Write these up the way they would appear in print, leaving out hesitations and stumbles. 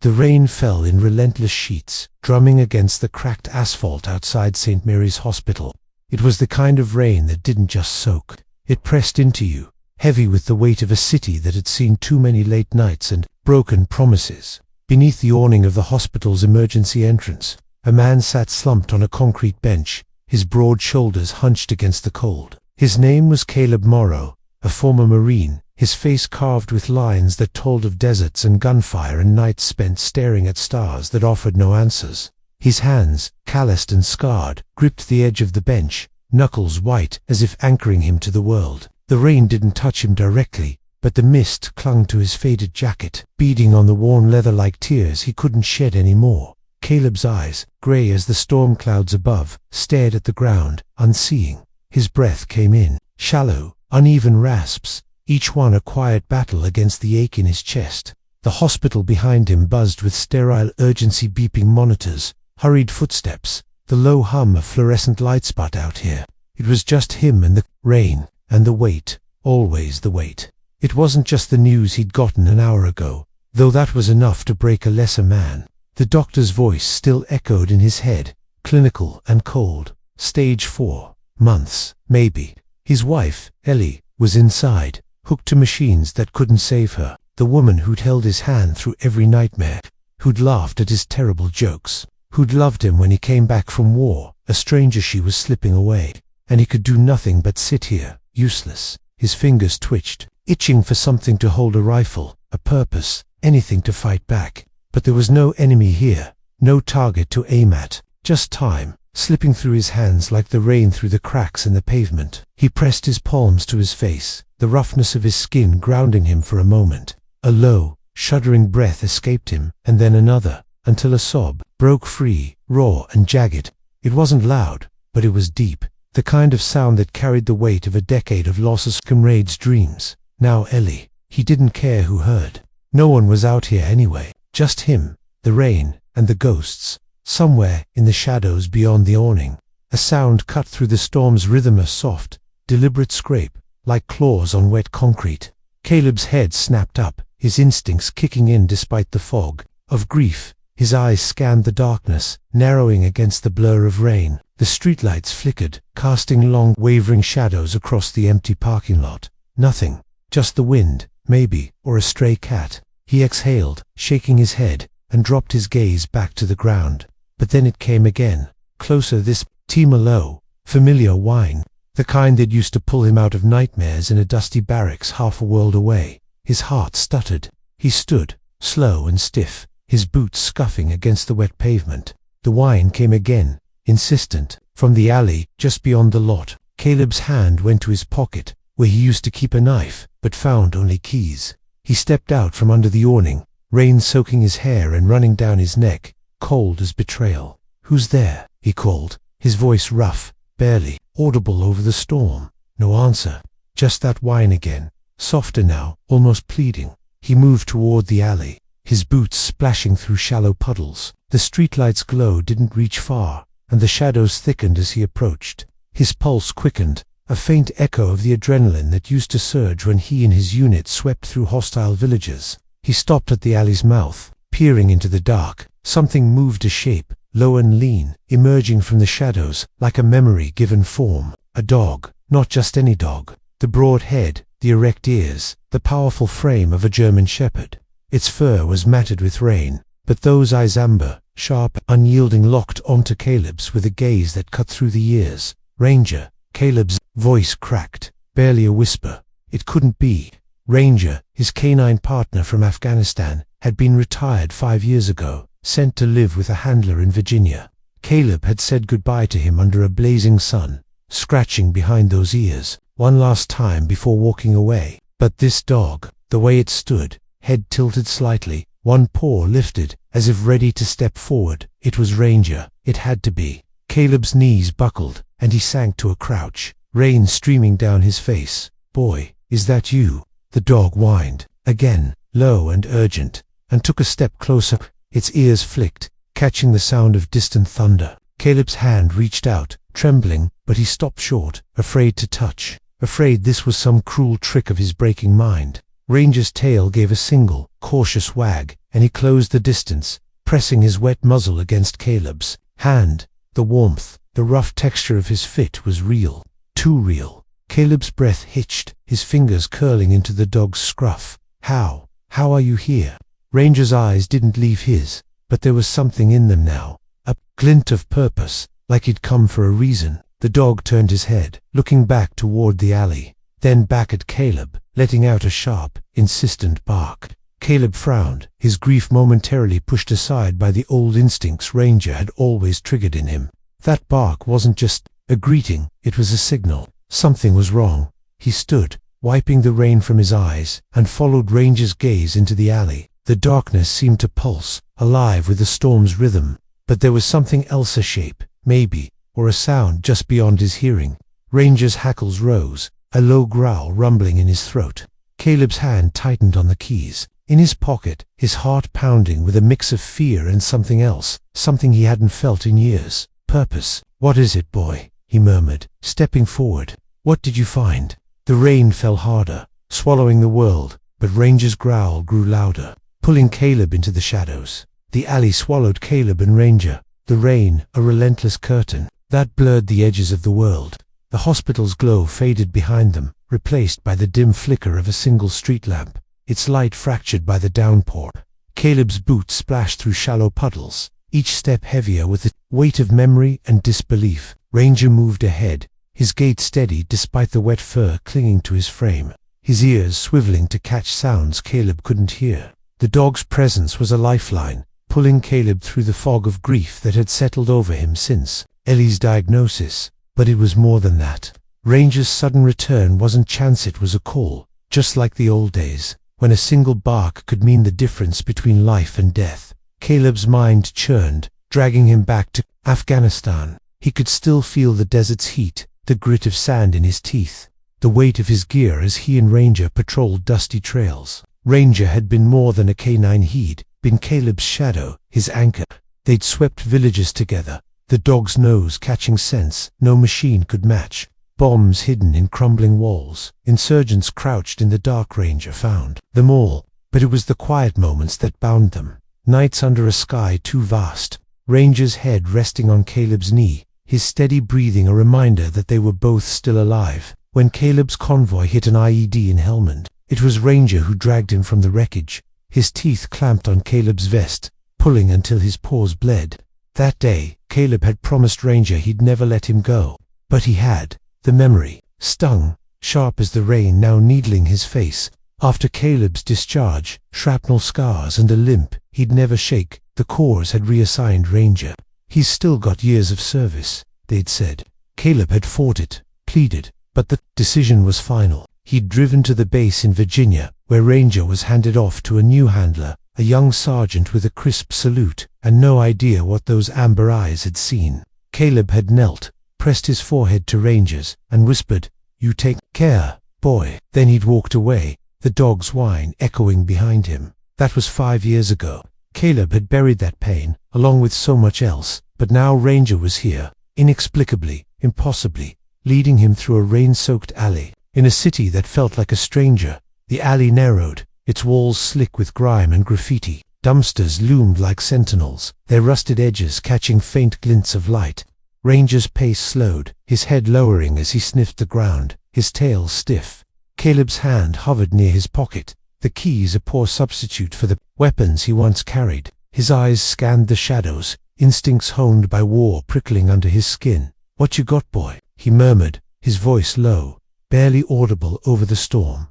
The rain fell in relentless sheets, drumming against the cracked asphalt outside St. Mary's Hospital. It was the kind of rain that didn't just soak. It pressed into you, heavy with the weight of a city that had seen too many late nights and broken promises. Beneath the awning of the hospital's emergency entrance, a man sat slumped on a concrete bench, his broad shoulders hunched against the cold. His name was Caleb Morrow, a former Marine, his face carved with lines that told of deserts and gunfire and nights spent staring at stars that offered no answers. His hands, calloused and scarred, gripped the edge of the bench, knuckles white as if anchoring him to the world. The rain didn't touch him directly, but the mist clung to his faded jacket, beading on the worn leather like tears he couldn't shed any more. Caleb's eyes, grey as the storm clouds above, stared at the ground, unseeing. His breath came in, shallow, uneven rasps, each one a quiet battle against the ache in his chest. The hospital behind him buzzed with sterile urgency beeping monitors, hurried footsteps, the low hum of fluorescent lights. But out here, it was just him and the rain, and the weight, always the weight. It wasn't just the news he'd gotten an hour ago, though that was enough to break a lesser man. The doctor's voice still echoed in his head, clinical and cold. Stage 4, months, maybe. His wife, Ellie, was inside, hooked to machines that couldn't save her. The woman who'd held his hand through every nightmare, who'd laughed at his terrible jokes, who'd loved him when he came back from war. A stranger she was slipping away, and he could do nothing but sit here, useless. His fingers twitched, itching for something to hold, a rifle, a purpose, anything to fight back. But there was no enemy here, no target to aim at, just time, slipping through his hands like the rain through the cracks in the pavement. He pressed his palms to his face, the roughness of his skin grounding him for a moment. A low, shuddering breath escaped him, and then another, until a sob broke free, raw and jagged. It wasn't loud, but it was deep, the kind of sound that carried the weight of a decade of losses, comrades' dreams. Now Ellie. He didn't care who heard. No one was out here anyway. Just him, the rain, and the ghosts. Somewhere, in the shadows beyond the awning, a sound cut through the storm's rhythm, a soft, deliberate scrape, like claws on wet concrete. Caleb's head snapped up, his instincts kicking in despite the fog of grief. His eyes scanned the darkness, narrowing against the blur of rain. The streetlights flickered, casting long, wavering shadows across the empty parking lot. Nothing, just the wind, maybe, or a stray cat. He exhaled, shaking his head, and dropped his gaze back to the ground. But then it came again, closer, this tremolo, familiar whine, the kind that used to pull him out of nightmares in a dusty barracks half a world away. His heart stuttered. He stood, slow and stiff, his boots scuffing against the wet pavement. The whine came again, insistent, from the alley just beyond the lot. Caleb's hand went to his pocket, where he used to keep a knife, but found only keys. He stepped out from under the awning, rain soaking his hair and running down his neck, cold as betrayal. "Who's there?" he called, his voice rough, barely audible over the storm. No answer, just that whine again, softer now, almost pleading. He moved toward the alley, his boots splashing through shallow puddles. The streetlight's glow didn't reach far, and the shadows thickened as he approached. His pulse quickened, a faint echo of the adrenaline that used to surge when he and his unit swept through hostile villages. He stopped at the alley's mouth, peering into the dark. Something moved, a shape, low and lean, emerging from the shadows, like a memory given form. A dog, not just any dog. The broad head, the erect ears, the powerful frame of a German shepherd. Its fur was matted with rain, but those eyes, amber, sharp, unyielding, locked onto Caleb's with a gaze that cut through the years. "Ranger." Caleb's voice cracked, barely a whisper. It couldn't be. Ranger, his canine partner from Afghanistan, had been retired 5 years ago, sent to live with a handler in Virginia. Caleb had said goodbye to him under a blazing sun, scratching behind those ears, one last time before walking away. But this dog, the way it stood, head tilted slightly, one paw lifted, as if ready to step forward, it was Ranger. It had to be. Caleb's knees buckled, and he sank to a crouch, rain streaming down his face. "Boy, is that you?" The dog whined, again, low and urgent, and took a step closer. Its ears flicked, catching the sound of distant thunder. Caleb's hand reached out, trembling, but he stopped short, afraid to touch, afraid this was some cruel trick of his breaking mind. Ranger's tail gave a single, cautious wag, and he closed the distance, pressing his wet muzzle against Caleb's hand. The warmth, the rough texture of his fit was real. Too real. Caleb's breath hitched, his fingers curling into the dog's scruff. How are you here? Ranger's eyes didn't leave his, but there was something in them now. A glint of purpose, like he'd come for a reason. The dog turned his head, looking back toward the alley, then back at Caleb, letting out a sharp, insistent bark. Caleb frowned, his grief momentarily pushed aside by the old instincts Ranger had always triggered in him. That bark wasn't just a greeting, it was a signal. Something was wrong. He stood, wiping the rain from his eyes, and followed Ranger's gaze into the alley. The darkness seemed to pulse, alive with the storm's rhythm, but there was something else, a shape, maybe, or a sound just beyond his hearing. Ranger's hackles rose, a low growl rumbling in his throat. Caleb's hand tightened on the keys. In his pocket, his heart pounding with a mix of fear and something else, something he hadn't felt in years. Purpose. What is it, boy? He murmured, stepping forward. What did you find? The rain fell harder, swallowing the world, but Ranger's growl grew louder, pulling Caleb into the shadows. The alley swallowed Caleb and Ranger. The rain, a relentless curtain, that blurred the edges of the world. The hospital's glow faded behind them, replaced by the dim flicker of a single street lamp, its light fractured by the downpour. Caleb's boots splashed through shallow puddles, each step heavier with the weight of memory and disbelief. Ranger moved ahead, his gait steady despite the wet fur clinging to his frame, his ears swiveling to catch sounds Caleb couldn't hear. The dog's presence was a lifeline, pulling Caleb through the fog of grief that had settled over him since Ellie's diagnosis. But it was more than that. Ranger's sudden return wasn't chance, it was a call, just like the old days, when a single bark could mean the difference between life and death. Caleb's mind churned, dragging him back to Afghanistan. He could still feel the desert's heat, the grit of sand in his teeth, the weight of his gear as he and Ranger patrolled dusty trails. Ranger had been more than a canine, he'd been Caleb's shadow, his anchor. They'd swept villages together, the dog's nose catching scents no machine could match. Bombs hidden in crumbling walls, insurgents crouched in the dark. Ranger found them all, but it was the quiet moments that bound them. Nights under a sky too vast, Ranger's head resting on Caleb's knee, his steady breathing a reminder that they were both still alive. When Caleb's convoy hit an IED in Helmand, it was Ranger who dragged him from the wreckage, his teeth clamped on Caleb's vest, pulling until his paws bled. That day, Caleb had promised Ranger he'd never let him go, but he had. The memory stung, sharp as the rain now needling his face. After Caleb's discharge, shrapnel scars and a limp he'd never shake, the Corps had reassigned Ranger. He's still got years of service, they'd said. Caleb had fought it, pleaded, but the decision was final. He'd driven to the base in Virginia, where Ranger was handed off to a new handler, a young sergeant with a crisp salute, and no idea what those amber eyes had seen. Caleb had knelt, pressed his forehead to Ranger's, and whispered, "You take care, boy." Then he'd walked away, the dog's whine echoing behind him. That was 5 years ago. Caleb had buried that pain, along with so much else, but now Ranger was here, inexplicably, impossibly, leading him through a rain-soaked alley, in a city that felt like a stranger. The alley narrowed, its walls slick with grime and graffiti. Dumpsters loomed like sentinels, their rusted edges catching faint glints of light. Ranger's pace slowed, his head lowering as he sniffed the ground, his tail stiff. Caleb's hand hovered near his pocket, the keys a poor substitute for the weapons he once carried. His eyes scanned the shadows, instincts honed by war prickling under his skin. "What you got, boy?" he murmured, his voice low, barely audible over the storm.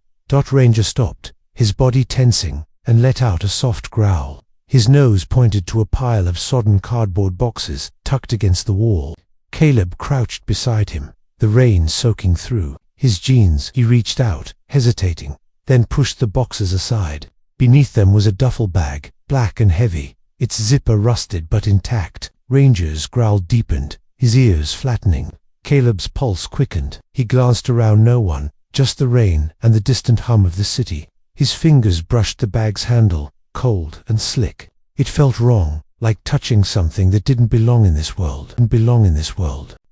Ranger stopped, his body tensing, and let out a soft growl. His nose pointed to a pile of sodden cardboard boxes tucked against the wall. Caleb crouched beside him, the rain soaking through his jeans. He reached out, hesitating, then pushed the boxes aside. Beneath them was a duffel bag, black and heavy, its zipper rusted but intact. Ranger's growl deepened, his ears flattening. Caleb's pulse quickened. He glanced around, no one, just the rain and the distant hum of the city. His fingers brushed the bag's handle, cold and slick. It felt wrong, like touching something that didn't belong in this world.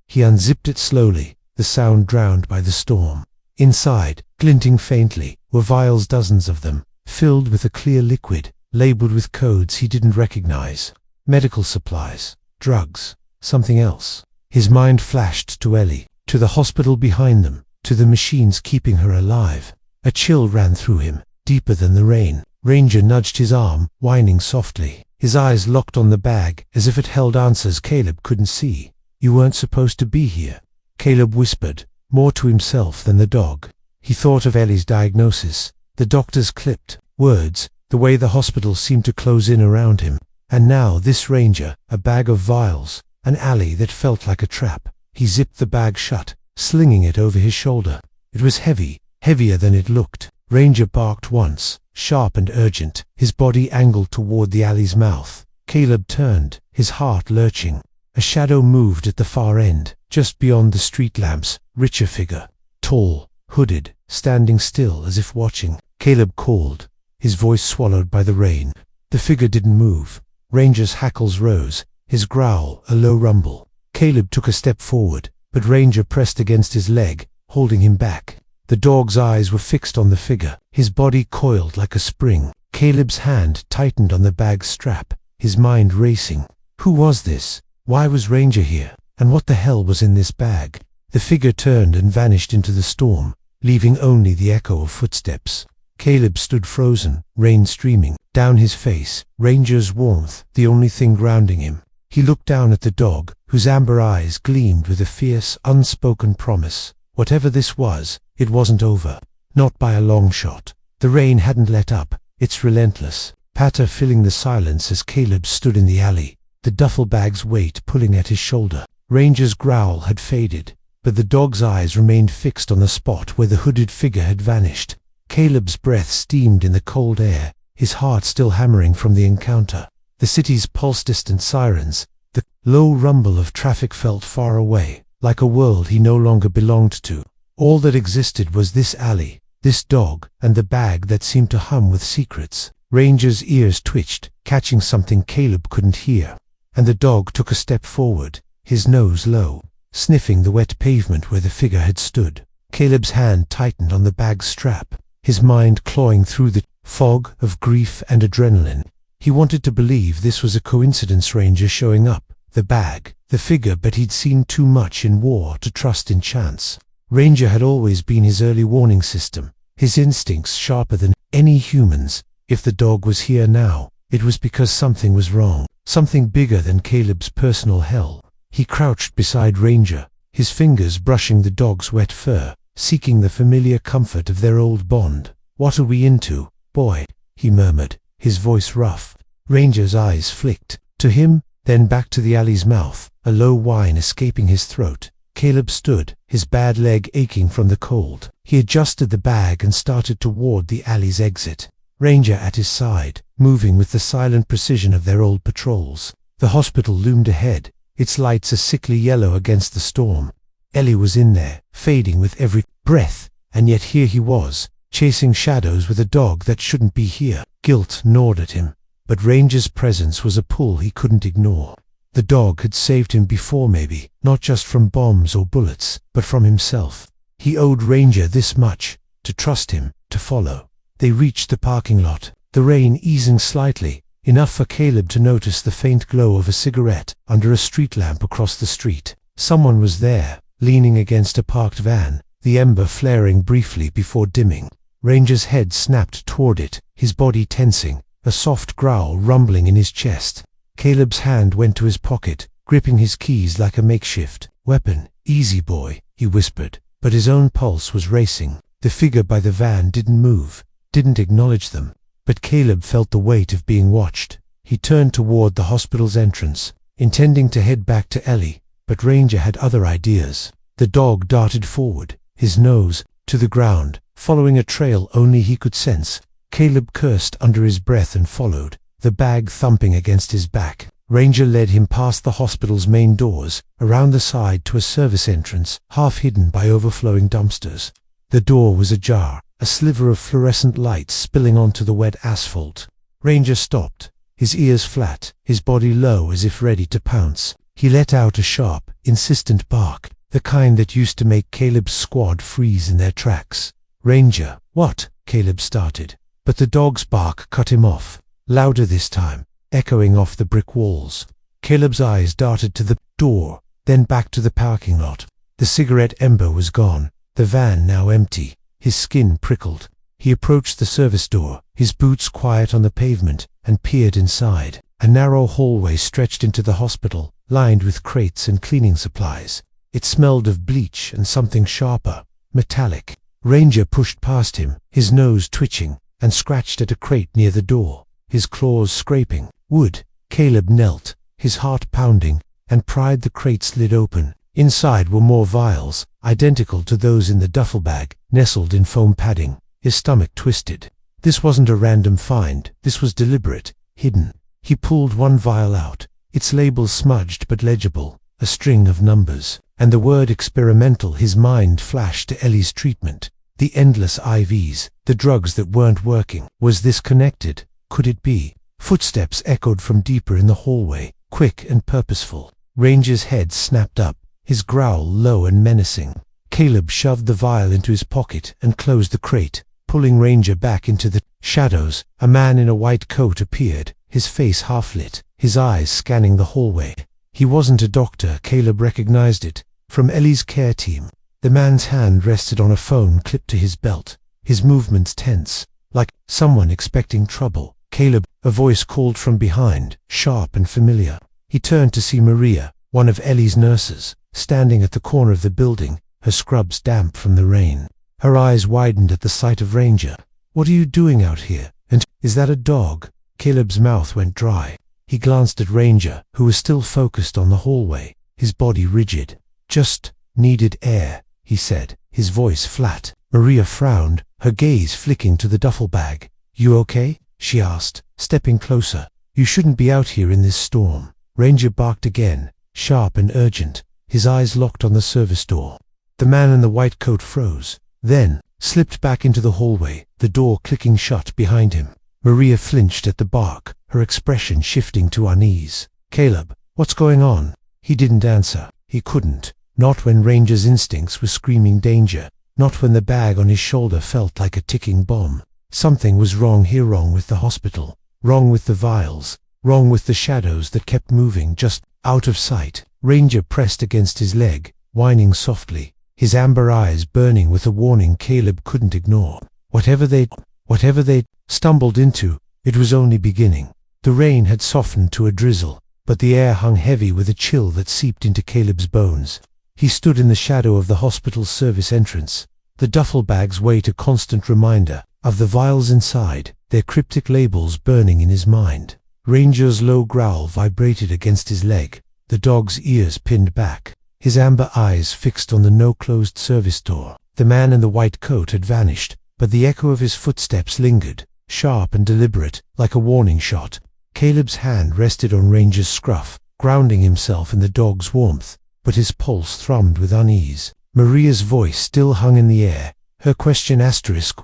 He unzipped it slowly, the sound drowned by the storm. Inside, glinting faintly, were vials, dozens of them, filled with a clear liquid, labeled with codes he didn't recognize. Medical supplies, drugs, something else. His mind flashed to Ellie, to the hospital behind them, to the machines keeping her alive. A chill ran through him, deeper than the rain. Ranger nudged his arm, whining softly. His eyes locked on the bag, as if it held answers Caleb couldn't see. "You weren't supposed to be here," Caleb whispered, more to himself than the dog. He thought of Ellie's diagnosis, the doctor's clipped words, the way the hospital seemed to close in around him. And now this Ranger, a bag of vials, an alley that felt like a trap. He zipped the bag shut, slinging it over his shoulder. It was heavy, heavier than it looked. Ranger barked once, sharp and urgent, his body angled toward the alley's mouth. Caleb turned, his heart lurching. A shadow moved at the far end, just beyond the street lamps. Richer figure, tall, hooded, standing still as if watching. Caleb called, his voice swallowed by the rain. The figure didn't move. Ranger's hackles rose, his growl a low rumble. Caleb took a step forward, but Ranger pressed against his leg, holding him back. The dog's eyes were fixed on the figure, his body coiled like a spring. Caleb's hand tightened on the bag's strap, his mind racing. Who was this? Why was Ranger here? And what the hell was in this bag? The figure turned and vanished into the storm, leaving only the echo of footsteps. Caleb stood frozen, rain streaming down his face, Ranger's warmth the only thing grounding him. He looked down at the dog, whose amber eyes gleamed with a fierce, unspoken promise. Whatever this was, it wasn't over. Not by a long shot. The rain hadn't let up, its relentless patter filling the silence as Caleb stood in the alley, the duffel bag's weight pulling at his shoulder. Ranger's growl had faded, but the dog's eyes remained fixed on the spot where the hooded figure had vanished. Caleb's breath steamed in the cold air, his heart still hammering from the encounter. The city's pulse-distant sirens, the low rumble of traffic felt far away, like a world he no longer belonged to. All that existed was this alley, this dog, and the bag that seemed to hum with secrets. Ranger's ears twitched, catching something Caleb couldn't hear. And the dog took a step forward, his nose low, sniffing the wet pavement where the figure had stood. Caleb's hand tightened on the bag's strap, his mind clawing through the fog of grief and adrenaline. He wanted to believe this was a coincidence, Ranger showing up, the bag, the figure, but he'd seen too much in war to trust in chance. Ranger had always been his early warning system, his instincts sharper than any human's. If the dog was here now, it was because something was wrong, something bigger than Caleb's personal hell. He crouched beside Ranger, his fingers brushing the dog's wet fur, seeking the familiar comfort of their old bond. "What are we into, boy?" he murmured, his voice rough. Ranger's eyes flicked, to him, then back to the alley's mouth, a low whine escaping his throat. Caleb stood, his bad leg aching from the cold. He adjusted the bag and started toward the alley's exit. Ranger at his side, moving with the silent precision of their old patrols. The hospital loomed ahead, its lights a sickly yellow against the storm. Ellie was in there, fading with every breath, and yet here he was, chasing shadows with a dog that shouldn't be here. Guilt gnawed at him, but Ranger's presence was a pull he couldn't ignore. The dog had saved him before, maybe, not just from bombs or bullets, but from himself. He owed Ranger this much, to trust him, to follow. They reached the parking lot, the rain easing slightly, enough for Caleb to notice the faint glow of a cigarette under a street lamp across the street. Someone was there, leaning against a parked van, the ember flaring briefly before dimming. Ranger's head snapped toward it, his body tensing, a soft growl rumbling in his chest. Caleb's hand went to his pocket, gripping his keys like a makeshift weapon. "Easy, boy," he whispered, but his own pulse was racing. The figure by the van didn't move, didn't acknowledge them, but Caleb felt the weight of being watched. He turned toward the hospital's entrance, intending to head back to Ellie, but Ranger had other ideas. The dog darted forward, his nose to the ground, following a trail only he could sense. Caleb cursed under his breath and followed, the bag thumping against his back. Ranger led him past the hospital's main doors, around the side to a service entrance, half hidden by overflowing dumpsters. The door was ajar, a sliver of fluorescent light spilling onto the wet asphalt. Ranger stopped, his ears flat, his body low as if ready to pounce. He let out a sharp, insistent bark. the kind that used to make Caleb's squad freeze in their tracks. "Ranger, what?" Caleb started, but the dog's bark cut him off, louder this time, echoing off the brick walls. Caleb's eyes darted to the door, then back to the parking lot. The cigarette ember was gone, the van now empty. His skin prickled. He approached the service door, his boots quiet on the pavement, and peered inside. A narrow hallway stretched into the hospital, lined with crates and cleaning supplies. It smelled of bleach and something sharper, metallic. Ranger pushed past him, his nose twitching, and scratched at a crate near the door, his claws scraping wood. Caleb knelt, his heart pounding, and pried the crate's lid open. Inside were more vials, identical to those in the duffel bag, nestled in foam padding. His stomach twisted. This wasn't a random find, this was deliberate, hidden. He pulled one vial out, its label smudged but legible, a string of numbers, and the word experimental. His mind flashed to Ellie's treatment, the endless IVs, the drugs that weren't working. Was this connected? Could it be? Footsteps echoed from deeper in the hallway, quick and purposeful. Ranger's head snapped up, his growl low and menacing. Caleb shoved the vial into his pocket and closed the crate, pulling Ranger back into the shadows. A man in a white coat appeared, his face half-lit, his eyes scanning the hallway. He wasn't a doctor, Caleb recognized it, from Ellie's care team. The man's hand rested on a phone clipped to his belt, his movements tense, like someone expecting trouble. "Caleb," a voice called from behind, sharp and familiar. He turned to see Maria, one of Ellie's nurses, standing at the corner of the building, her scrubs damp from the rain. Her eyes widened at the sight of Ranger. "What are you doing out here? And is that a dog?" Caleb's mouth went dry. He glanced at Ranger, who was still focused on the hallway, his body rigid. "Just needed air," he said, his voice flat. Maria frowned, her gaze flicking to the duffel bag. "You okay?" she asked, stepping closer. "You shouldn't be out here in this storm." Ranger barked again, sharp and urgent, his eyes locked on the service door. The man in the white coat froze, then slipped back into the hallway, the door clicking shut behind him. Maria flinched at the bark, her expression shifting to unease. "Caleb, what's going on?" He didn't answer. He couldn't. Not when Ranger's instincts were screaming danger. Not when the bag on his shoulder felt like a ticking bomb. Something was wrong here, wrong with the hospital, wrong with the vials, wrong with the shadows that kept moving just out of sight. Ranger pressed against his leg, whining softly, his amber eyes burning with a warning Caleb couldn't ignore. Whatever they'd stumbled into, it was only beginning. The rain had softened to a drizzle, but the air hung heavy with a chill that seeped into Caleb's bones. He stood in the shadow of the hospital's service entrance, the duffel bag's weight a constant reminder of the vials inside, their cryptic labels burning in his mind. Ranger's low growl vibrated against his leg, the dog's ears pinned back, his amber eyes fixed on the no-closed service door. The man in the white coat had vanished, but the echo of his footsteps lingered, sharp and deliberate, like a warning shot. Caleb's hand rested on Ranger's scruff, grounding himself in the dog's warmth, but his pulse thrummed with unease. Maria's voice still hung in the air, her question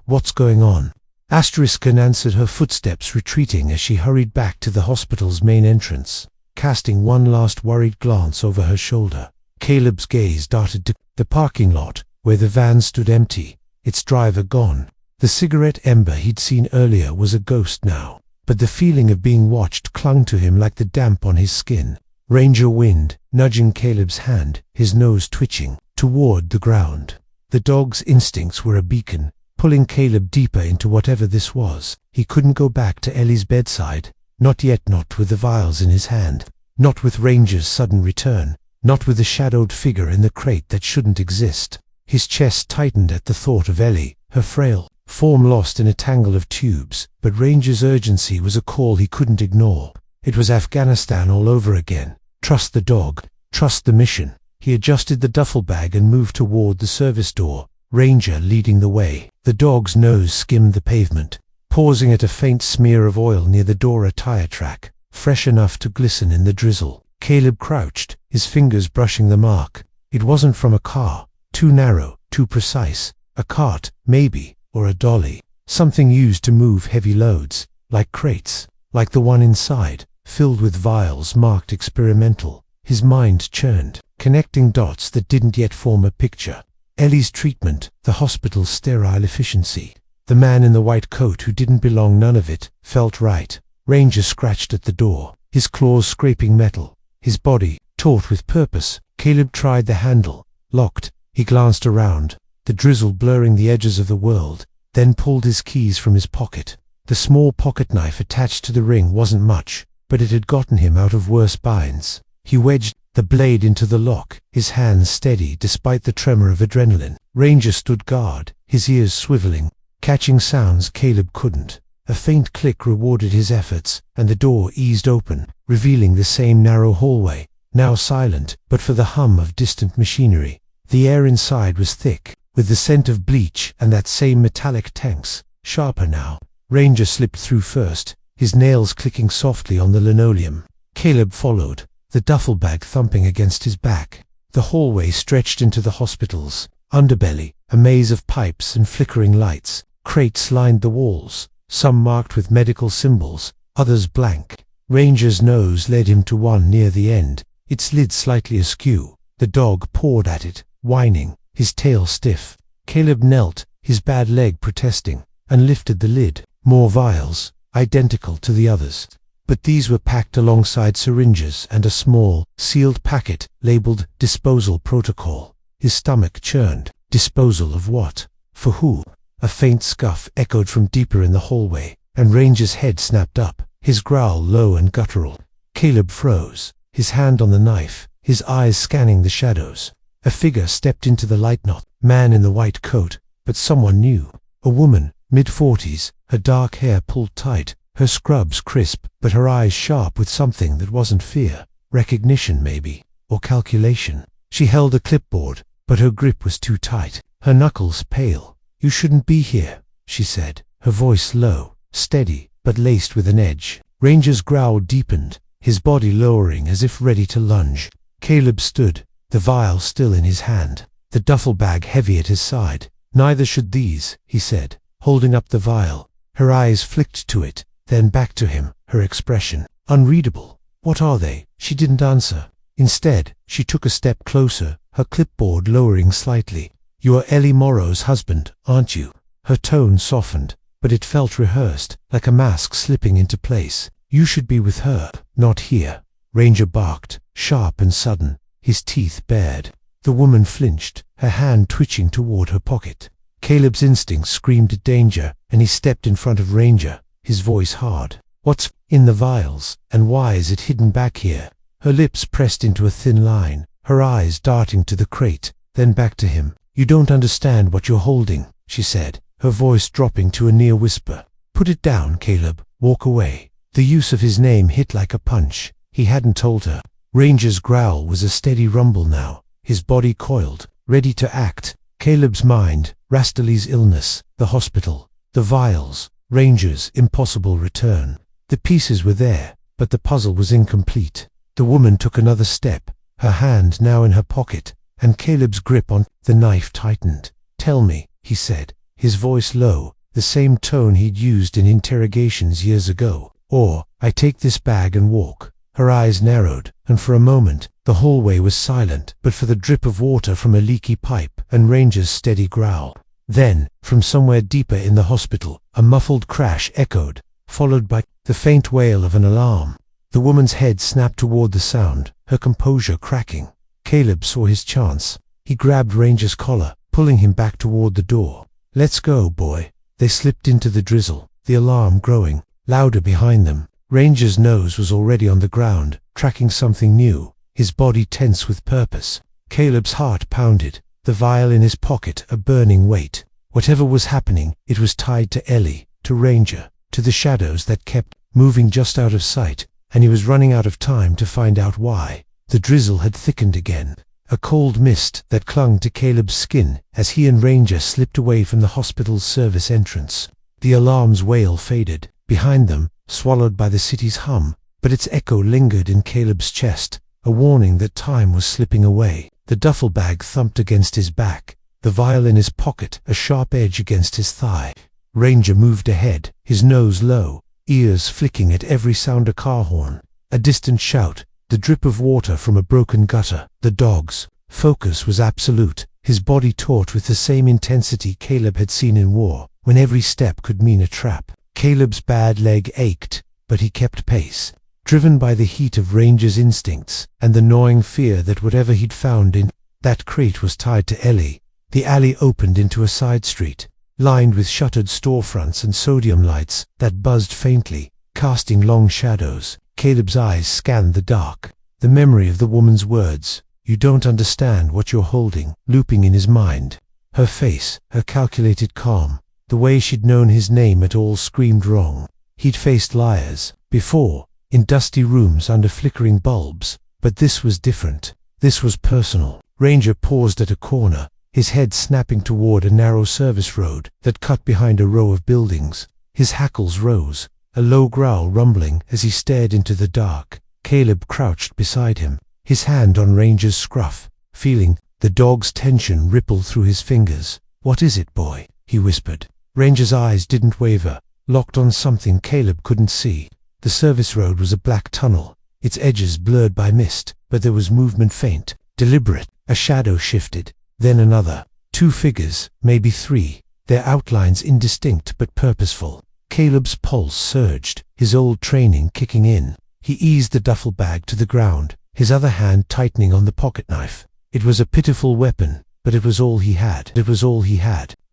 "What's going on?" And answered her footsteps retreating as she hurried back to the hospital's main entrance, casting one last worried glance over her shoulder. Caleb's gaze darted to the parking lot, where the van stood empty, its driver gone. The cigarette ember he'd seen earlier was a ghost now, but the feeling of being watched clung to him like the damp on his skin. Ranger wind, nudging Caleb's hand, his nose twitching, toward the ground. The dog's instincts were a beacon, pulling Caleb deeper into whatever this was. He couldn't go back to Ellie's bedside, not yet, not with the vials in his hand, not with Ranger's sudden return, not with the shadowed figure in the crate that shouldn't exist. His chest tightened at the thought of Ellie, her frail form lost in a tangle of tubes, but Ranger's urgency was a call he couldn't ignore. It was Afghanistan all over again. Trust the dog, trust the mission. He adjusted the duffel bag and moved toward the service door, Ranger leading the way. The dog's nose skimmed the pavement, pausing at a faint smear of oil near the door, a tire track, fresh enough to glisten in the drizzle. Caleb crouched, his fingers brushing the mark. It wasn't from a car, too narrow, too precise. A cart, maybe, or a dolly, something used to move heavy loads, like crates, like the one inside, filled with vials marked experimental. His mind churned. connecting dots that didn't yet form a picture. Ellie's treatment, the hospital's sterile efficiency. The man in the white coat who didn't belong, none of it felt right. Ranger scratched at the door, his claws scraping metal, his body taut with purpose. Caleb tried the handle. Locked. He glanced around, the drizzle blurring the edges of the world, then pulled his keys from his pocket. The small pocket knife attached to the ring wasn't much, but it had gotten him out of worse binds. He wedged the blade into the lock, his hands steady despite the tremor of adrenaline. Ranger stood guard, his ears swiveling, catching sounds Caleb couldn't. A faint click rewarded his efforts, and the door eased open, revealing the same narrow hallway, now silent but for the hum of distant machinery. The air inside was thick, with the scent of bleach and that same metallic tanks, sharper now. Ranger slipped through first, his nails clicking softly on the linoleum. Caleb followed, the duffel bag thumping against his back. The hallway stretched into the hospital's underbelly, a maze of pipes and flickering lights. Crates lined the walls, some marked with medical symbols, others blank. Ranger's nose led him to one near the end, its lid slightly askew. The dog pawed at it, whining, his tail stiff. Caleb knelt, his bad leg protesting, and lifted the lid. More vials, identical to the others. But these were packed alongside syringes and a small, sealed packet labeled Disposal Protocol. His stomach churned. Disposal of what? For who? A faint scuff echoed from deeper in the hallway, and Ranger's head snapped up, his growl low and guttural. Caleb froze, his hand on the knife, his eyes scanning the shadows. A figure stepped into the light knot, man in the white coat, but someone new. A woman, mid-40s, her dark hair pulled tight, her scrubs crisp, but her eyes sharp with something that wasn't fear. Recognition maybe, or calculation. She held a clipboard, but her grip was too tight, her knuckles pale. "You shouldn't be here," she said, her voice low, steady, but laced with an edge. Ranger's growl deepened, his body lowering as if ready to lunge. Caleb stood, the vial still in his hand, the duffel bag heavy at his side. "Neither should these," he said, holding up the vial. Her eyes flicked to it, then back to him, her expression unreadable. "What are they?" She didn't answer. Instead, she took a step closer, her clipboard lowering slightly. "You are Ellie Morrow's husband, aren't you?" Her tone softened, but it felt rehearsed, like a mask slipping into place. "You should be with her, not here." Ranger barked, sharp and sudden, his teeth bared. The woman flinched, her hand twitching toward her pocket. Caleb's instincts screamed danger, and he stepped in front of Ranger, his voice hard. "What's in the vials, and why is it hidden back here?" Her lips pressed into a thin line, her eyes darting to the crate, then back to him. "You don't understand what you're holding," she said, her voice dropping to a near whisper. "Put it down, Caleb. Walk away." The use of his name hit like a punch. He hadn't told her. Ranger's growl was a steady rumble now, his body coiled, ready to act. Caleb's mind, Rastali's illness, the hospital, the vials, Ranger's impossible return. The pieces were there, but the puzzle was incomplete. The woman took another step, her hand now in her pocket, and Caleb's grip on the knife tightened. "Tell me," he said, his voice low, the same tone he'd used in interrogations years ago, "or I take this bag and walk." Her eyes narrowed, and for a moment, the hallway was silent, but for the drip of water from a leaky pipe and Ranger's steady growl. Then, from somewhere deeper in the hospital, a muffled crash echoed, followed by the faint wail of an alarm. The woman's head snapped toward the sound, her composure cracking. Caleb saw his chance. He grabbed Ranger's collar, pulling him back toward the door. "Let's go, boy." They slipped into the drizzle, the alarm growing louder behind them. Ranger's nose was already on the ground, tracking something new, his body tense with purpose. Caleb's heart pounded, the vial in his pocket a burning weight. Whatever was happening, it was tied to Ellie, to Ranger, to the shadows that kept moving just out of sight, and he was running out of time to find out why. The drizzle had thickened again, a cold mist that clung to Caleb's skin as he and Ranger slipped away from the hospital's service entrance. The alarm's wail faded, behind them, swallowed by the city's hum, but its echo lingered in Caleb's chest, a warning that time was slipping away. The duffel bag thumped against his back, the vial in his pocket a sharp edge against his thigh. Ranger moved ahead, his nose low, ears flicking at every sound a car horn, a distant shout, the drip of water from a broken gutter. The dog's focus was absolute, his body taut with the same intensity Caleb had seen in war, when every step could mean a trap. Caleb's bad leg ached, but he kept pace, driven by the heat of Ranger's instincts and the gnawing fear that whatever he'd found in that crate was tied to Ellie. The alley opened into a side street, lined with shuttered storefronts and sodium lights that buzzed faintly, casting long shadows. Caleb's eyes scanned the dark, the memory of the woman's words, "You don't understand what you're holding," looping in his mind. Her face, her calculated calm, the way she'd known his name at all screamed wrong. He'd faced liars before, in dusty rooms under flickering bulbs, but this was different. This was personal. Ranger paused at a corner, his head snapping toward a narrow service road that cut behind a row of buildings. His hackles rose, a low growl rumbling as he stared into the dark. Caleb crouched beside him, his hand on Ranger's scruff, feeling the dog's tension ripple through his fingers. "What is it, boy?" he whispered. Ranger's eyes didn't waver, locked on something Caleb couldn't see. The service road was a black tunnel, its edges blurred by mist, but there was movement, faint, deliberate. A shadow shifted, then another. 2 figures, maybe 3, their outlines indistinct but purposeful. Caleb's pulse surged, his old training kicking in. He eased the duffel bag to the ground, his other hand tightening on the pocket knife. It was a pitiful weapon, but it was all he had.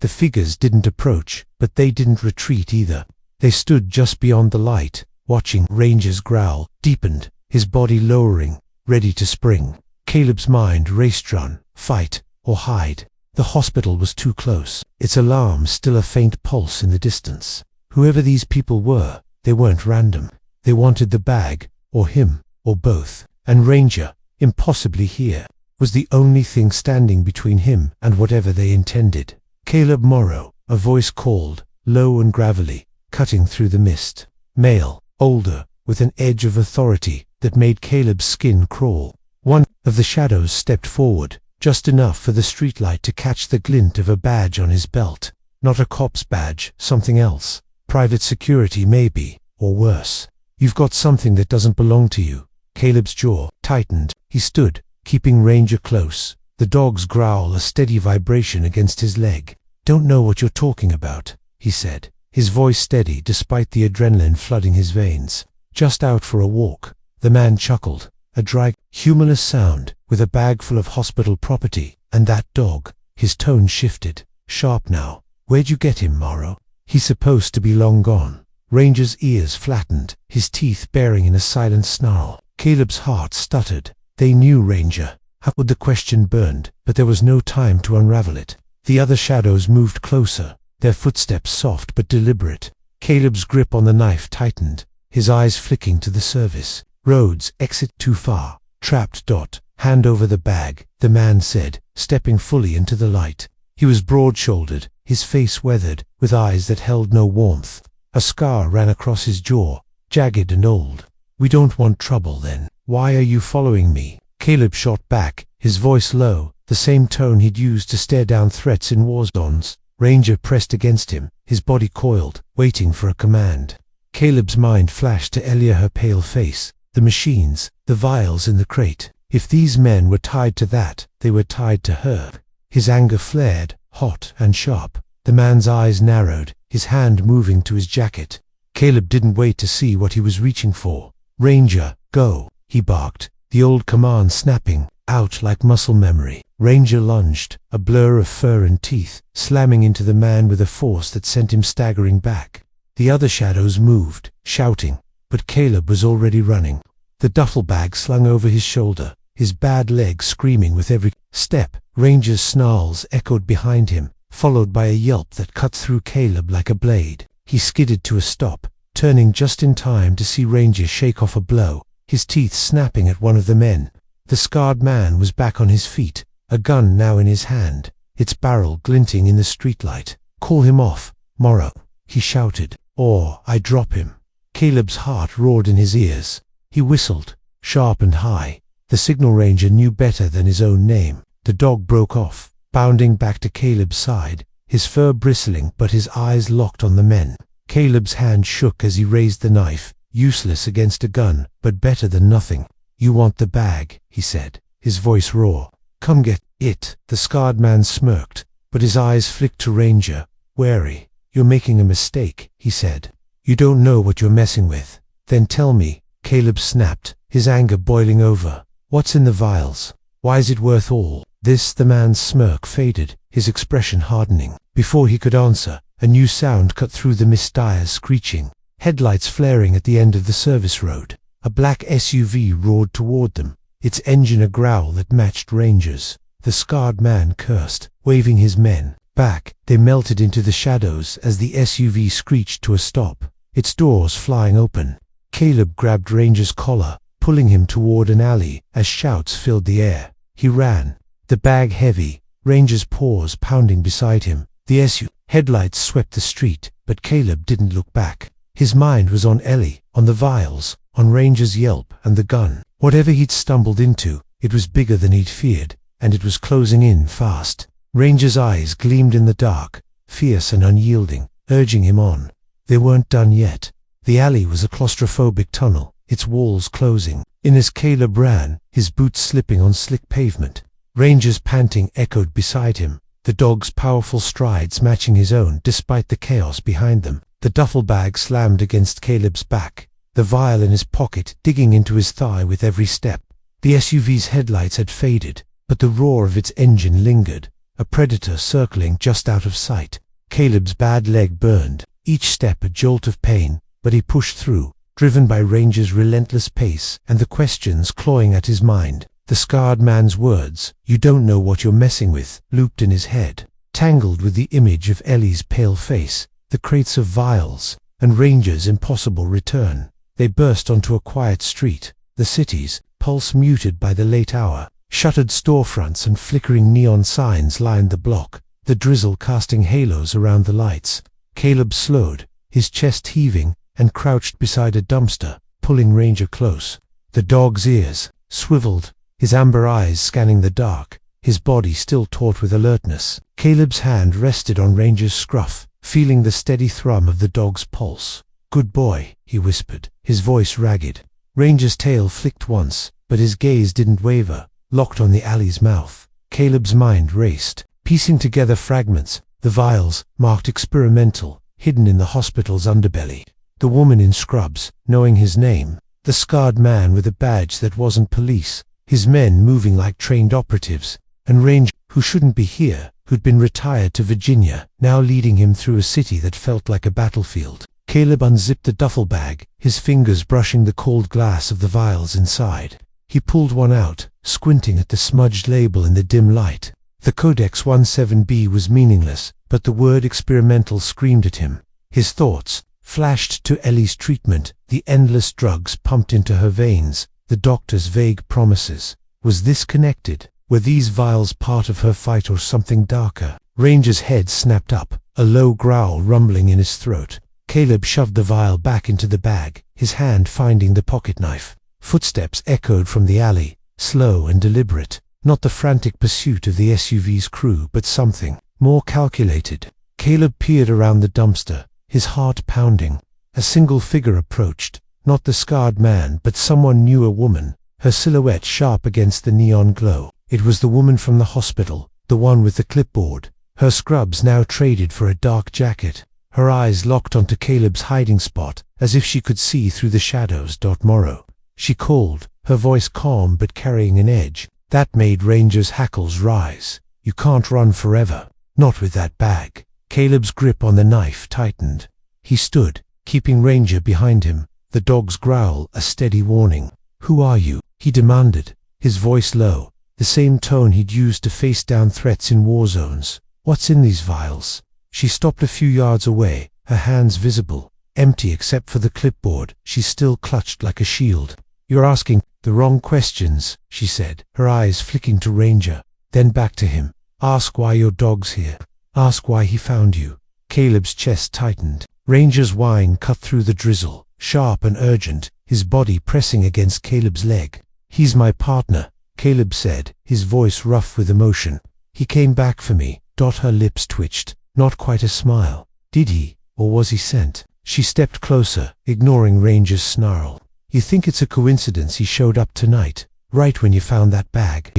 The figures didn't approach, but they didn't retreat either. They stood just beyond the light, watching. Ranger's growl deepened, his body lowering, ready to spring. Caleb's mind raced, run, fight, or hide. The hospital was too close, its alarm still a faint pulse in the distance. Whoever these people were, they weren't random. They wanted the bag, or him, or both. And Ranger, impossibly here, was the only thing standing between him and whatever they intended. "Caleb Morrow," a voice called, low and gravelly, cutting through the mist. Male, older, with an edge of authority that made Caleb's skin crawl. One of the shadows stepped forward, just enough for the streetlight to catch the glint of a badge on his belt. Not a cop's badge, something else. Private security maybe, or worse. "You've got something that doesn't belong to you." Caleb's jaw tightened. He stood, keeping Ranger close, the dog's growl a steady vibration against his leg. "Don't know what you're talking about," he said, his voice steady despite the adrenaline flooding his veins. "Just out for a walk." The man chuckled, a dry, humorless sound, with a bag full of hospital property. "And that dog?" His tone shifted, sharp now. "Where'd you get him, Morrow? He's supposed to be long gone." Ranger's ears flattened, his teeth baring in a silent snarl. Caleb's heart stuttered. They knew Ranger. How would the question burned, but there was no time to unravel it. The other shadows moved closer, their footsteps soft but deliberate. Caleb's grip on the knife tightened, his eyes flicking to the service. "Roads, exit too far. Trapped. Hand over the bag," the man said, stepping fully into the light. He was broad-shouldered, his face weathered, with eyes that held no warmth. A scar ran across his jaw, jagged and old. "We don't want trouble then. Why are you following me?" Caleb shot back, his voice low, the same tone he'd used to stare down threats in war zones. Ranger pressed against him, his body coiled, waiting for a command. Caleb's mind flashed to Elia, her pale face, the machines, the vials in the crate. If these men were tied to that, they were tied to her. His anger flared, hot and sharp. The man's eyes narrowed, his hand moving to his jacket. Caleb didn't wait to see what he was reaching for. "Ranger, go," he barked, the old command snapping out like muscle memory. Ranger lunged, a blur of fur and teeth, slamming into the man with a force that sent him staggering back. The other shadows moved, shouting, but Caleb was already running. The duffel bag slung over his shoulder, his bad leg screaming with every step. Ranger's snarls echoed behind him, followed by a yelp that cut through Caleb like a blade. He skidded to a stop, turning just in time to see Ranger shake off a blow, his teeth snapping at one of the men. The scarred man was back on his feet, a gun now in his hand, its barrel glinting in the streetlight. "Call him off, Morrow," he shouted, "or I drop him." Caleb's heart roared in his ears. He whistled, sharp and high. The signal ranger knew better than his own name. The dog broke off, bounding back to Caleb's side, his fur bristling but his eyes locked on the men. Caleb's hand shook as he raised the knife, useless against a gun, but better than nothing. "You want the bag," he said, his voice raw. "Come get it." The scarred man smirked, but his eyes flicked to Ranger, wary. "You're making a mistake," he said. "You don't know what you're messing with." "Then tell me," Caleb snapped, his anger boiling over. "What's in the vials? Why is it worth all this?" The man's smirk faded, his expression hardening. Before he could answer, a new sound cut through the mist, tires screeching, headlights flaring at the end of the service road. A black SUV roared toward them, its engine a growl that matched Ranger's. The scarred man cursed, waving his men back. They melted into the shadows as the SUV screeched to a stop, its doors flying open. Caleb grabbed Ranger's collar, pulling him toward an alley as shouts filled the air. He ran, the bag heavy, Ranger's paws pounding beside him. The SUV headlights swept the street, but Caleb didn't look back. His mind was on Ellie, on the vials, on Ranger's yelp and the gun. Whatever he'd stumbled into, it was bigger than he'd feared, and it was closing in fast. Ranger's eyes gleamed in the dark, fierce and unyielding, urging him on. They weren't done yet. The alley was a claustrophobic tunnel, its walls closing. In as Caleb ran, his boots slipping on slick pavement, Ranger's panting echoed beside him, the dog's powerful strides matching his own despite the chaos behind them. The duffel bag slammed against Caleb's back, the vial in his pocket digging into his thigh with every step. The SUV's headlights had faded, but the roar of its engine lingered, a predator circling just out of sight. Caleb's bad leg burned, each step a jolt of pain, but he pushed through, driven by Ranger's relentless pace and the questions clawing at his mind. The scarred man's words, "You don't know what you're messing with," looped in his head, tangled with the image of Ellie's pale face, the crates of vials, and Ranger's impossible return. They burst onto a quiet street, the city's pulse muted by the late hour. Shuttered storefronts and flickering neon signs lined the block, the drizzle casting halos around the lights. Caleb slowed, his chest heaving, and crouched beside a dumpster, pulling Ranger close. The dog's ears swiveled, his amber eyes scanning the dark, his body still taut with alertness. Caleb's hand rested on Ranger's scruff, feeling the steady thrum of the dog's pulse. "Good boy," he whispered, his voice ragged. Ranger's tail flicked once, but his gaze didn't waver, locked on the alley's mouth. Caleb's mind raced, piecing together fragments, the vials, marked experimental, hidden in the hospital's underbelly. The woman in scrubs, knowing his name. The scarred man with a badge that wasn't police. His men moving like trained operatives. And Ranger, who shouldn't be here, who'd been retired to Virginia, now leading him through a city that felt like a battlefield. Caleb unzipped the duffel bag, his fingers brushing the cold glass of the vials inside. He pulled one out, squinting at the smudged label in the dim light. The Codex 17B was meaningless, but the word experimental screamed at him. His thoughts flashed to Ellie's treatment, the endless drugs pumped into her veins, the doctor's vague promises. Was this connected? Were these vials part of her fight or something darker? Ranger's head snapped up, a low growl rumbling in his throat. Caleb shoved the vial back into the bag, his hand finding the pocket knife. Footsteps echoed from the alley, slow and deliberate. Not the frantic pursuit of the SUV's crew, but something more calculated. Caleb peered around the dumpster, his heart pounding. A single figure approached, not the scarred man, but someone new, a woman, her silhouette sharp against the neon glow. It was the woman from the hospital, the one with the clipboard, her scrubs now traded for a dark jacket, her eyes locked onto Caleb's hiding spot, as if she could see through the shadows. "Morrow," she called, her voice calm but carrying an edge. That made Ranger's hackles rise. "You can't run forever. Not with that bag." Caleb's grip on the knife tightened. He stood, keeping Ranger behind him, the dog's growl a steady warning. "Who are you?" he demanded, his voice low, the same tone he'd used to face down threats in war zones. "What's in these vials?" She stopped a few yards away, her hands visible, empty except for the clipboard she still clutched like a shield. "You're asking the wrong questions," she said, her eyes flicking to Ranger, then back to him. "Ask why your dog's here. Ask why he found you." Caleb's chest tightened. Ranger's whine cut through the drizzle, sharp and urgent, his body pressing against Caleb's leg. "He's my partner," Caleb said, his voice rough with emotion. "He came back for me." Her lips twitched, not quite a smile. "Did he, or was he sent?" She stepped closer, ignoring Ranger's snarl. You think it's a coincidence he showed up tonight, right when you found that bag.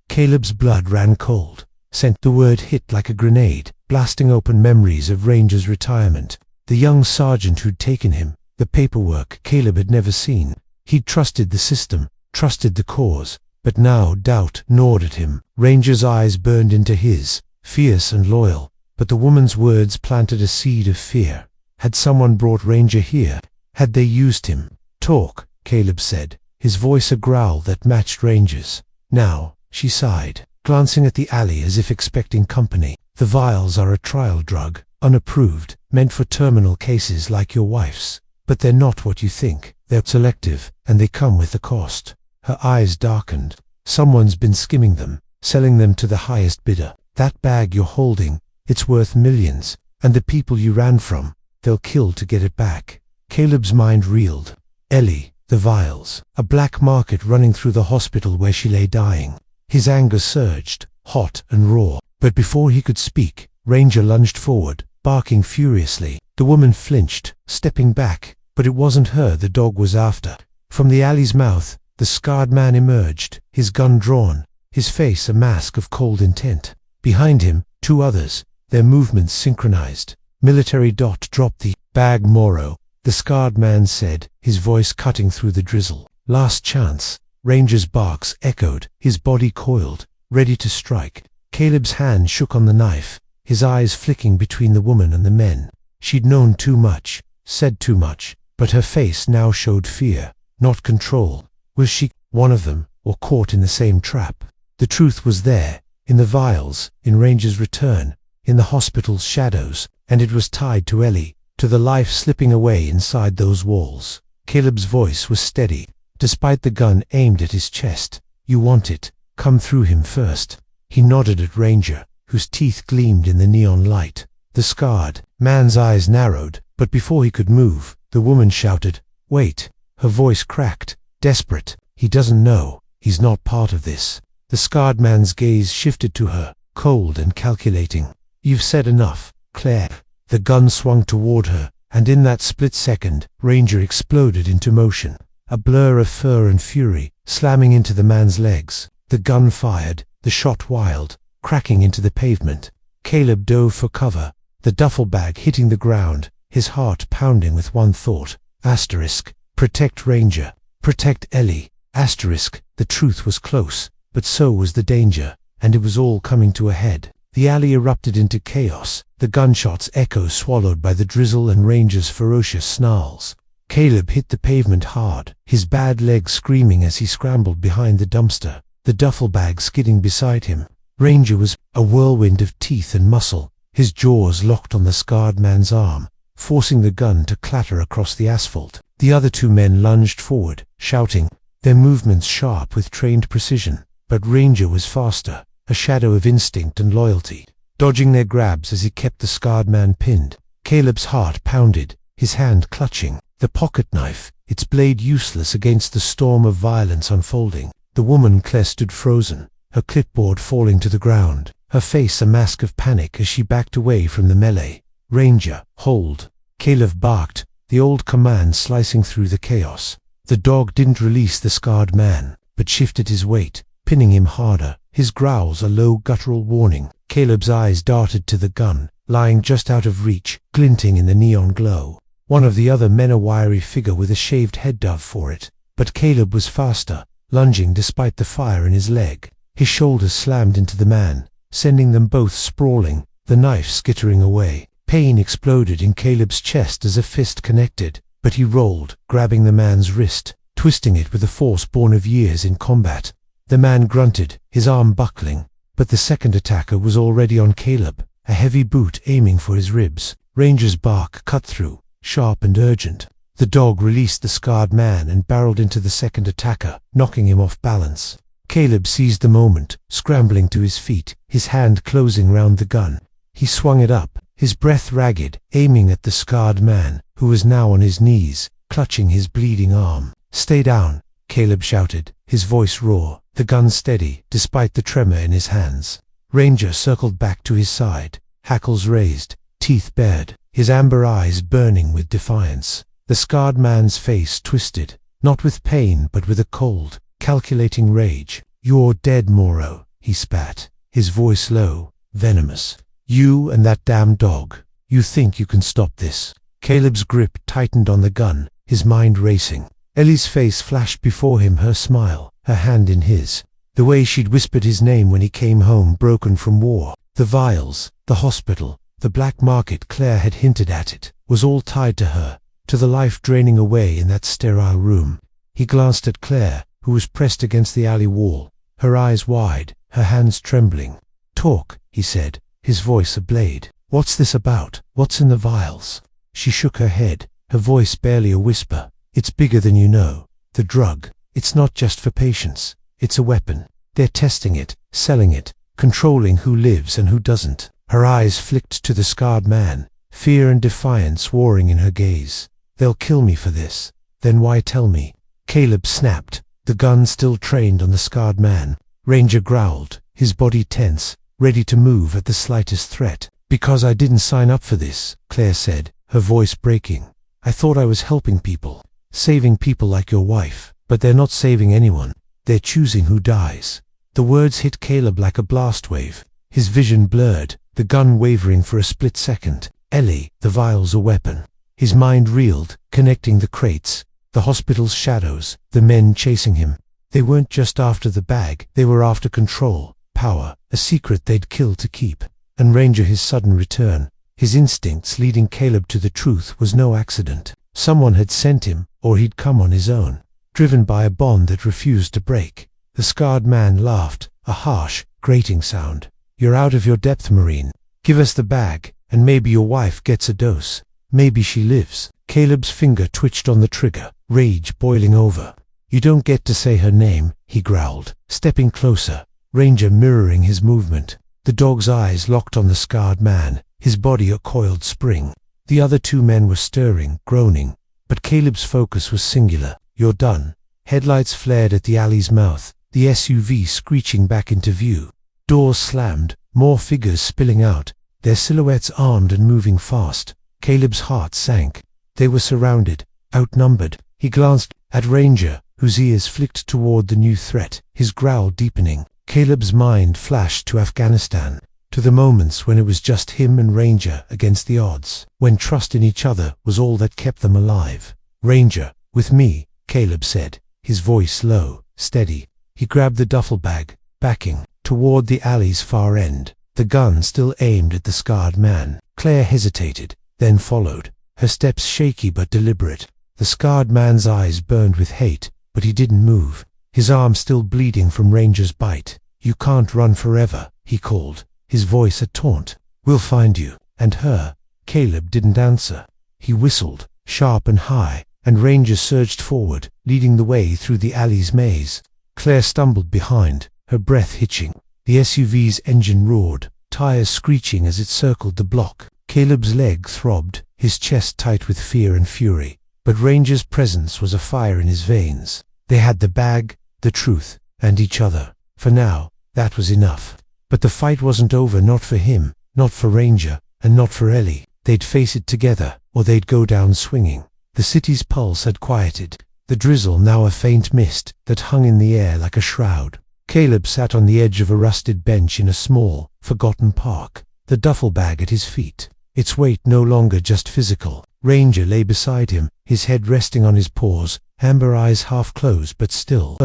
Caleb's blood ran cold. The word hit like a grenade, blasting open memories of Ranger's retirement, the young sergeant who'd taken him, the paperwork Caleb had never seen. He'd trusted the system, trusted the cause, but now doubt gnawed at him. Ranger's eyes burned into his, fierce and loyal, but the woman's words planted a seed of fear. Had someone brought Ranger here? Had they used him? Talk, Caleb said, his voice a growl that matched Ranger's. Now, she sighed, glancing at the alley as if expecting company. The vials are a trial drug, unapproved, meant for terminal cases like your wife's. But they're not what you think. They're selective, and they come with a cost. Her eyes darkened. Someone's been skimming them, selling them to the highest bidder. That bag you're holding, it's worth millions, and the people you ran from, they'll kill to get it back. Caleb's mind reeled. Ellie, the vials, a black market running through the hospital where she lay dying. His anger surged, hot and raw, but before he could speak, Ranger lunged forward, barking furiously. The woman flinched, stepping back, but it wasn't her the dog was after. From the alley's mouth, the scarred man emerged, his gun drawn, his face a mask of cold intent. Behind him, two others, their movements synchronized. Military Dot dropped the bag Moro, the scarred man said, his voice cutting through the drizzle. Last chance. Ranger's barks echoed, his body coiled, ready to strike. Caleb's hand shook on the knife, his eyes flicking between the woman and the men. She'd known too much, said too much, but her face now showed fear, not control. Was she one of them, or caught in the same trap? The truth was there, in the vials, in Ranger's return, in the hospital's shadows, and it was tied to Ellie, to the life slipping away inside those walls. Caleb's voice was steady, despite the gun aimed at his chest. You want it, come through him first. He nodded at Ranger, whose teeth gleamed in the neon light. The scarred man's eyes narrowed, but before he could move, the woman shouted, "Wait." Her voice cracked, desperate. He doesn't know. He's not part of this. The scarred man's gaze shifted to her, cold and calculating. You've said enough, Claire. The gun swung toward her, and in that split second, Ranger exploded into motion. A blur of fur and fury, slamming into the man's legs. The gun fired, the shot wild, cracking into the pavement. Caleb dove for cover, the duffel bag hitting the ground, his heart pounding with one thought. Asterisk. Protect Ranger. Protect Ellie. Asterisk. The truth was close, but so was the danger, and it was all coming to a head. The alley erupted into chaos, the gunshots' echoes swallowed by the drizzle and Ranger's ferocious snarls. Caleb hit the pavement hard, his bad legs screaming as he scrambled behind the dumpster, the duffel bag skidding beside him. Ranger was a whirlwind of teeth and muscle, his jaws locked on the scarred man's arm, forcing the gun to clatter across the asphalt. The other two men lunged forward, shouting, their movements sharp with trained precision, but Ranger was faster, a shadow of instinct and loyalty, dodging their grabs as he kept the scarred man pinned. Caleb's heart pounded, his hand clutching, the pocket knife, its blade useless against the storm of violence unfolding. The woman Claire stood frozen, her clipboard falling to the ground, her face a mask of panic as she backed away from the melee. Ranger, hold. Caleb barked, the old command slicing through the chaos. The dog didn't release the scarred man, but shifted his weight, pinning him harder, his growls a low guttural warning. Caleb's eyes darted to the gun, lying just out of reach, glinting in the neon glow. One of the other men a wiry figure with a shaved head dove for it, but Caleb was faster, lunging despite the fire in his leg. His shoulders slammed into the man, sending them both sprawling, the knife skittering away. Pain exploded in Caleb's chest as a fist connected, but he rolled, grabbing the man's wrist, twisting it with a force born of years in combat. The man grunted, his arm buckling, but the second attacker was already on Caleb, a heavy boot aiming for his ribs. Ranger's bark cut through, sharp and urgent. The dog released the scarred man and barreled into the second attacker, knocking him off balance. Caleb seized the moment, scrambling to his feet, his hand closing round the gun. He swung it up, his breath ragged, aiming at the scarred man, who was now on his knees, clutching his bleeding arm. Stay down, Caleb shouted, his voice raw, the gun steady, despite the tremor in his hands. Ranger circled back to his side, hackles raised, teeth bared, his amber eyes burning with defiance. The scarred man's face twisted, not with pain but with a cold, calculating rage. "You're dead, Moro," he spat, his voice low, venomous. "You and that damn dog. You think you can stop this?" Caleb's grip tightened on the gun, his mind racing. Ellie's face flashed before him, her smile, her hand in his. The way she'd whispered his name when he came home broken from war. The vials, the hospital, the black market, Claire had hinted at it, was all tied to her, to the life draining away in that sterile room. He glanced at Claire, who was pressed against the alley wall, her eyes wide, her hands trembling. "Talk," he said, his voice a blade. "What's this about? What's in the vials?" She shook her head, her voice barely a whisper. "It's bigger than you know. The drug. It's not just for patients. It's a weapon. They're testing it, selling it, controlling who lives and who doesn't." Her eyes flicked to the scarred man, fear and defiance warring in her gaze. "They'll kill me for this. Then why tell me?" Caleb snapped, the gun still trained on the scarred man. Ranger growled, his body tense, ready to move at the slightest threat. "Because I didn't sign up for this," Claire said, her voice breaking. "I thought I was helping people, saving people like your wife, but they're not saving anyone. They're choosing who dies." The words hit Caleb like a blast wave, his vision blurred, the gun wavering for a split second. Ellie, the vials a weapon. His mind reeled, connecting the crates, the hospital's shadows, the men chasing him. They weren't just after the bag, they were after control, power, a secret they'd kill to keep. And Ranger, his sudden return, his instincts leading Caleb to the truth, was no accident. Someone had sent him, or he'd come on his own, driven by a bond that refused to break. The scarred man laughed, a harsh, grating sound. "You're out of your depth, Marine. Give us the bag, and maybe your wife gets a dose. Maybe she lives." Caleb's finger twitched on the trigger, rage boiling over. "You don't get to say her name," he growled, stepping closer, Ranger mirroring his movement. The dog's eyes locked on the scarred man, his body a coiled spring. The other two men were stirring, groaning, but Caleb's focus was singular. "You're done." Headlights flared at the alley's mouth, the SUV screeching back into view. Doors slammed, more figures spilling out, their silhouettes armed and moving fast. Caleb's heart sank. They were surrounded, outnumbered. He glanced at Ranger, whose ears flicked toward the new threat, his growl deepening. Caleb's mind flashed to Afghanistan, to the moments when it was just him and Ranger against the odds, when trust in each other was all that kept them alive. "Ranger, with me," Caleb said, his voice low, steady. He grabbed the duffel bag, backing toward the alley's far end, the gun still aimed at the scarred man. Claire hesitated, then followed, her steps shaky but deliberate. The scarred man's eyes burned with hate, but he didn't move, his arm still bleeding from Ranger's bite. "You can't run forever," he called, his voice a taunt. "We'll find you, and her." Caleb didn't answer. He whistled, sharp and high, and Ranger surged forward, leading the way through the alley's maze. Claire stumbled behind, her breath hitching. The SUV's engine roared, tires screeching as it circled the block. Caleb's leg throbbed, his chest tight with fear and fury, but Ranger's presence was a fire in his veins. They had the bag, the truth, and each other. For now, that was enough. But the fight wasn't over, not for him, not for Ranger, and not for Ellie. They'd face it together, or they'd go down swinging. The city's pulse had quieted, the drizzle now a faint mist that hung in the air like a shroud. Caleb sat on the edge of a rusted bench in a small, forgotten park, the duffel bag at his feet, its weight no longer just physical. Ranger lay beside him, his head resting on his paws, amber eyes half closed but still,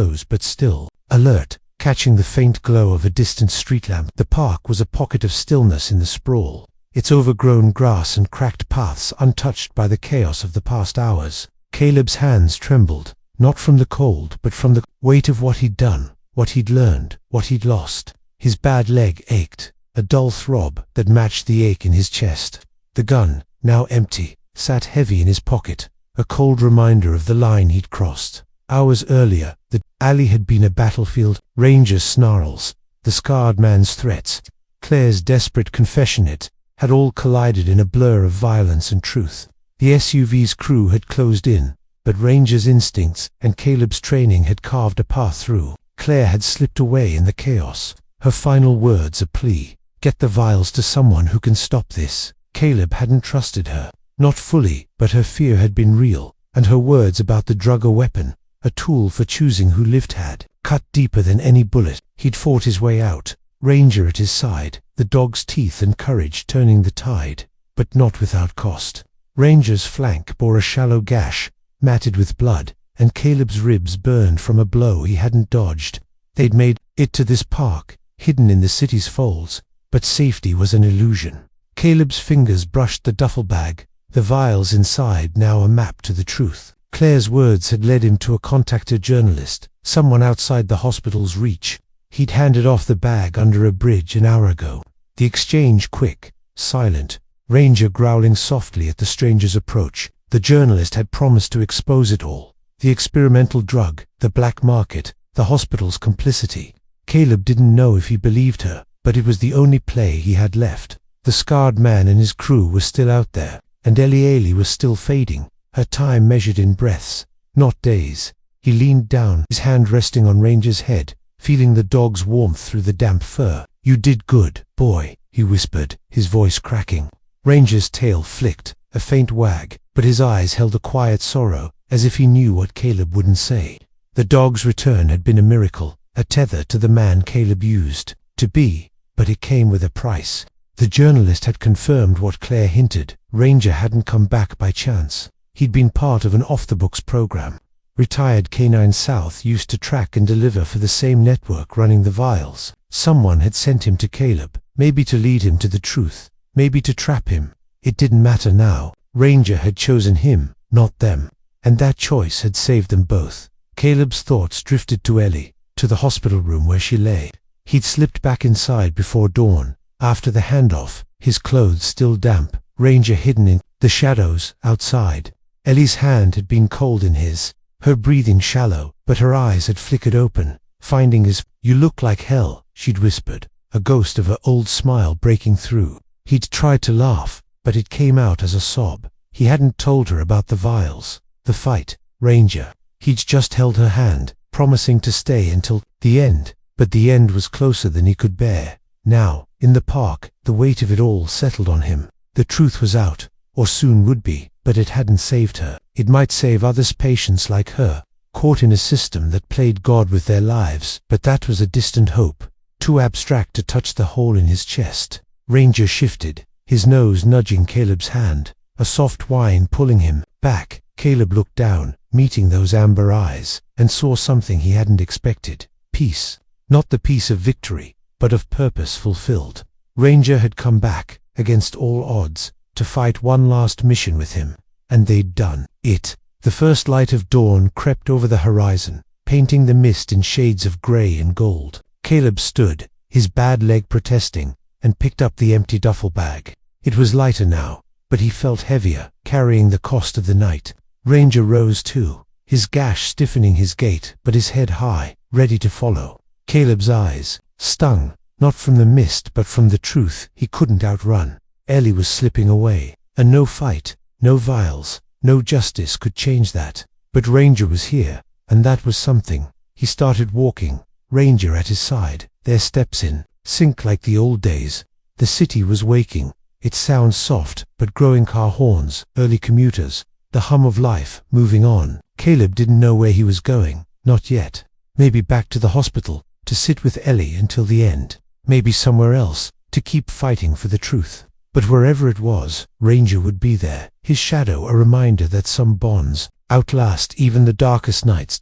alert, catching the faint glow of a distant street lamp. The park was a pocket of stillness in the sprawl, its overgrown grass and cracked paths untouched by the chaos of the past hours. Caleb's hands trembled, not from the cold but from the weight of what he'd done, what he'd learned, what he'd lost. His bad leg ached, a dull throb that matched the ache in his chest. The gun, now empty, sat heavy in his pocket, a cold reminder of the line he'd crossed. Hours earlier, the alley had been a battlefield. Ranger's snarls, the scarred man's threats, Claire's desperate confession, it had all collided in a blur of violence and truth. The SUV's crew had closed in, but Ranger's instincts and Caleb's training had carved a path through. Claire had slipped away in the chaos, her final words a plea. "Get the vials to someone who can stop this." Caleb hadn't trusted her. Not fully, but her fear had been real, and her words about the drug a weapon, a tool for choosing who lived, had cut deeper than any bullet. He'd fought his way out, Ranger at his side, the dog's teeth and courage turning the tide, but not without cost. Ranger's flank bore a shallow gash, matted with blood, and Caleb's ribs burned from a blow he hadn't dodged. They'd made it to this park, hidden in the city's folds, but safety was an illusion. Caleb's fingers brushed the duffel bag, the vials inside now a map to the truth. Claire's words had led him to a contacted journalist, someone outside the hospital's reach. He'd handed off the bag under a bridge an hour ago. The exchange quick, silent, Ranger growling softly at the stranger's approach. The journalist had promised to expose it all. The experimental drug, the black market, the hospital's complicity. Caleb didn't know if he believed her, but it was the only play he had left. The scarred man and his crew were still out there, and Ellie was still fading, her time measured in breaths, not days. He leaned down, his hand resting on Ranger's head, feeling the dog's warmth through the damp fur. "You did good, boy," he whispered, his voice cracking. Ranger's tail flicked, a faint wag, but his eyes held a quiet sorrow, as if he knew what Caleb wouldn't say. The dog's return had been a miracle, a tether to the man Caleb used to be, but it came with a price. The journalist had confirmed what Claire hinted. Ranger hadn't come back by chance. He'd been part of an off-the-books program. Retired Canine South used to track and deliver for the same network running the vials. Someone had sent him to Caleb, maybe to lead him to the truth, maybe to trap him. It didn't matter now. Ranger had chosen him, not them, and that choice had saved them both. Caleb's thoughts drifted to Ellie, to the hospital room where she lay. He'd slipped back inside before dawn, after the handoff, his clothes still damp, Ranger hidden in the shadows outside. Ellie's hand had been cold in his, her breathing shallow, but her eyes had flickered open, finding his. "You look like hell," she'd whispered, a ghost of her old smile breaking through. He'd tried to laugh, but it came out as a sob. He hadn't told her about the vials, the fight, Ranger. He'd just held her hand, promising to stay until the end, but the end was closer than he could bear. Now, in the park, the weight of it all settled on him. The truth was out, or soon would be, but it hadn't saved her. It might save others' patients like her, caught in a system that played God with their lives, but that was a distant hope, too abstract to touch the hole in his chest. Ranger shifted, his nose nudging Caleb's hand, a soft whine pulling him back. Caleb looked down, meeting those amber eyes, and saw something he hadn't expected. Peace. Not the peace of victory, but of purpose fulfilled. Ranger had come back, against all odds, to fight one last mission with him, and they'd done it. The first light of dawn crept over the horizon, painting the mist in shades of grey and gold. Caleb stood, his bad leg protesting, and picked up the empty duffel bag. It was lighter now, but he felt heavier, carrying the cost of the night. Ranger rose too, his gash stiffening his gait, but his head high, ready to follow. Caleb's eyes stung, not from the mist but from the truth he couldn't outrun. Ellie was slipping away, and no fight, no vials, no justice could change that. But Ranger was here, and that was something. He started walking, Ranger at his side, their steps in sync like the old days. The city was waking, its sounds soft but growing, car horns, early commuters, the hum of life moving on. Caleb didn't know where he was going, not yet. Maybe back to the hospital, to sit with Ellie until the end. Maybe somewhere else, to keep fighting for the truth. But wherever it was, Ranger would be there, his shadow a reminder that some bonds outlast even the darkest nights.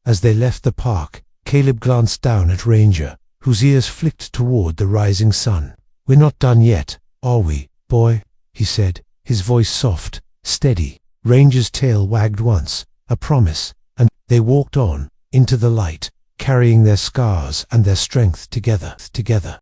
As they left the park, Caleb glanced down at Ranger, whose ears flicked toward the rising sun. "We're not done yet, are we, boy?" he said, his voice soft, steady. Ranger's tail wagged once, a promise, and they walked on, into the light, carrying their scars and their strength together.